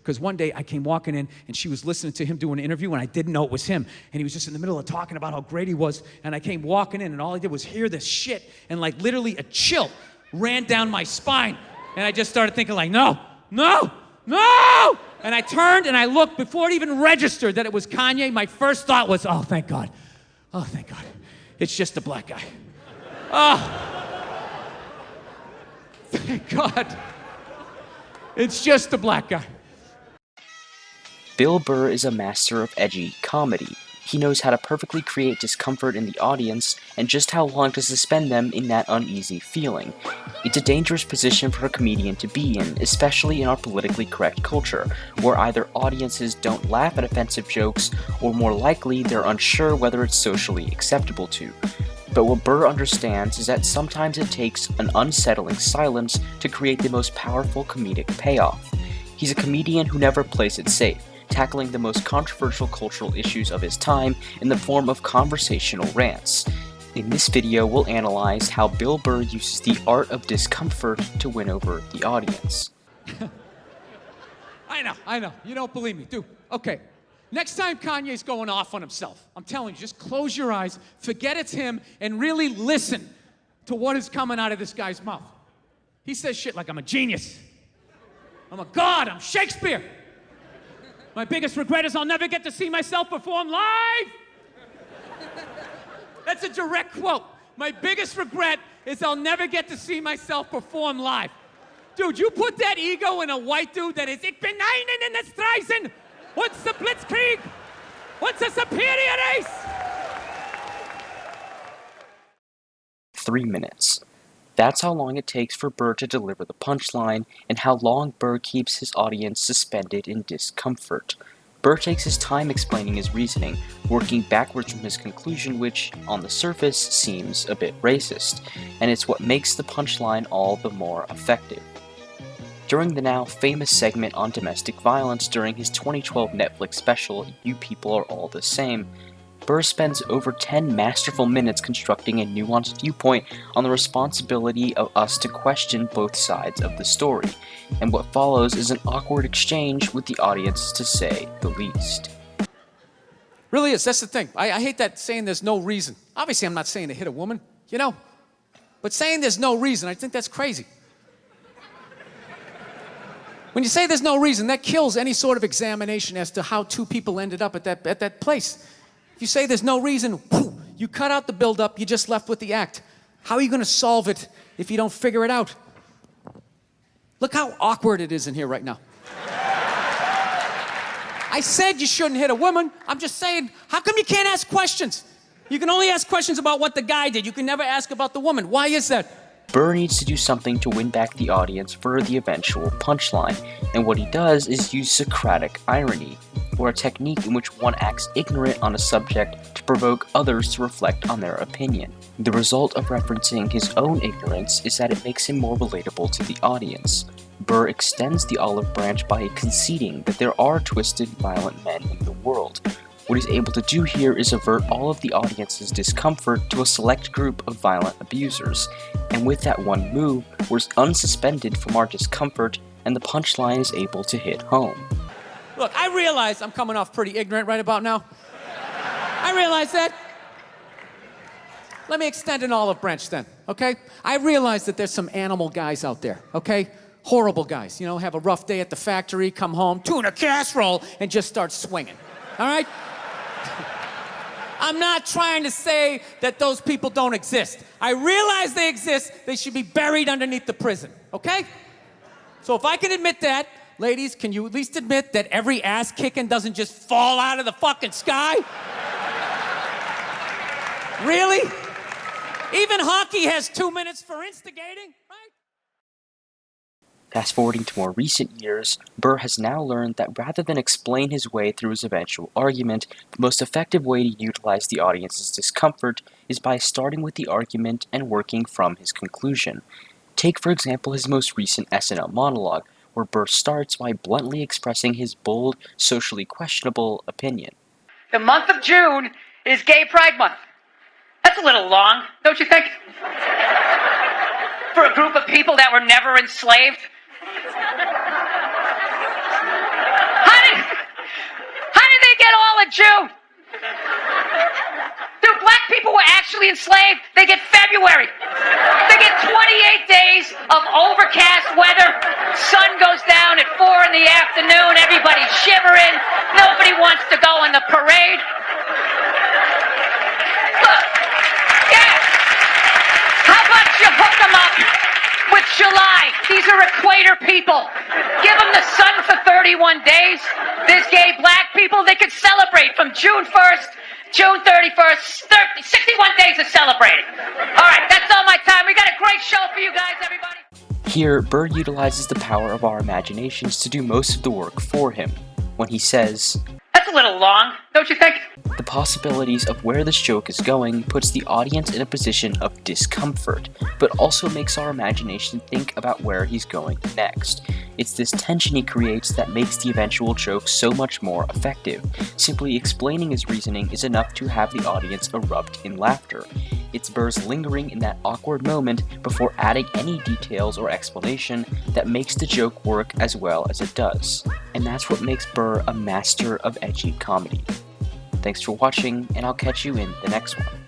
Because one day I came walking in, and she was listening to him do an interview, and I didn't know it was him. And he was just in the middle of talking about how great he was, and I came walking in, and all I did was hear this shit, and like literally a chill ran down my spine. And I just started thinking like, no, no, no! And I turned and I looked. Before it even registered that it was Kanye, my first thought was, oh, thank God. Oh, thank God. It's just a black guy. Oh, thank God. It's just a black guy. Bill Burr is a master of edgy comedy. He knows how to perfectly create discomfort in the audience and just how long to suspend them in that uneasy feeling. It's a dangerous position for a comedian to be in, especially in our politically correct culture, where either audiences don't laugh at offensive jokes, or more likely they're unsure whether it's socially acceptable to. But what Burr understands is that sometimes it takes an unsettling silence to create the most powerful comedic payoff. He's a comedian who never plays it safe, tackling the most controversial cultural issues of his time in the form of conversational rants. In this video, we'll analyze how Bill Burr uses the art of discomfort to win over the audience. I know. You don't believe me, dude. Okay. Next time Kanye's going off on himself, I'm telling you, just close your eyes, forget it's him, and really listen to what is coming out of this guy's mouth. He says shit like, I'm a genius. I'm a god. I'm Shakespeare. My biggest regret is I'll never get to see myself perform live. That's a direct quote. My biggest regret is I'll never get to see myself perform live. Dude, you put that ego in a white dude that is, ich bin einen in der Streisen. What's the Blitzkrieg? What's a superior race? 3 minutes. That's how long it takes for Burr to deliver the punchline, and how long Burr keeps his audience suspended in discomfort. Burr takes his time explaining his reasoning, working backwards from his conclusion, which, on the surface, seems a bit racist, and it's what makes the punchline all the more effective. During the now famous segment on domestic violence during his 2012 Netflix special, You People Are All the Same, Burr spends over 10 masterful minutes constructing a nuanced viewpoint on the responsibility of us to question both sides of the story, and what follows is an awkward exchange with the audience, to say the least. Really is. That's the thing. I hate that saying there's no reason. Obviously, I'm not saying to hit a woman, you know, but saying there's no reason, I think that's crazy. When you say there's no reason, that kills any sort of examination as to how two people ended up at that place. If you say there's no reason, you cut out the build-up, you're just left with the act. How are you going to solve it if you don't figure it out? Look how awkward it is in here right now. I said you shouldn't hit a woman. I'm just saying, how come you can't ask questions? You can only ask questions about what the guy did. You can never ask about the woman. Why is that? Burr needs to do something to win back the audience for the eventual punchline, and what he does is use Socratic irony, or a technique in which one acts ignorant on a subject to provoke others to reflect on their opinion. The result of referencing his own ignorance is that it makes him more relatable to the audience. Burr extends the olive branch by conceding that there are twisted, violent men in the world. What he's able to do here is avert all of the audience's discomfort to a select group of violent abusers, and with that one move, we're unsuspended from our discomfort, and the punchline is able to hit home. Look, I realize I'm coming off pretty ignorant right about now. I realize that. Let me extend an olive branch then, okay? I realize that there's some animal guys out there, okay? Horrible guys, you know, have a rough day at the factory, come home, tuna casserole, and just start swinging, all right? I'm not trying to say that those people don't exist. I realize they exist. They should be buried underneath the prison, okay? So if I can admit that, ladies, can you at least admit that every ass kicking doesn't just fall out of the fucking sky? Really? Even hockey has 2 minutes for instigating, right? Fast forwarding to more recent years, Burr has now learned that rather than explain his way through his eventual argument, the most effective way to utilize the audience's discomfort is by starting with the argument and working from his conclusion. Take, for example, his most recent SNL monologue, where Burr starts by bluntly expressing his bold, socially questionable opinion. The month of June is Gay Pride Month. That's a little long, don't you think? For a group of people that were never enslaved? June. Dude, black people were actually enslaved. They get February. They get 28 days of overcast weather. Sun goes down at 4 in the afternoon. Everybody's shivering. Nobody wants to go on the parade. Look, yeah. How about you hook them up with July? These are equator people. Give them the sun for 31 days. There's gay black people. They could celebrate from June 1st, June 31st, 61 days of celebrating. All right, that's all my time. We got a great show for you guys, everybody. Here, Burr utilizes the power of our imaginations to do most of the work for him. When he says, That's a little long, don't you think? the possibilities of where this joke is going puts the audience in a position of discomfort, but also makes our imagination think about where he's going next. It's this tension he creates that makes the eventual joke so much more effective. Simply explaining his reasoning is enough to have the audience erupt in laughter. It's Burr's lingering in that awkward moment before adding any details or explanation that makes the joke work as well as it does. And that's what makes Burr a master of edgy comedy. Thanks for watching, and I'll catch you in the next one.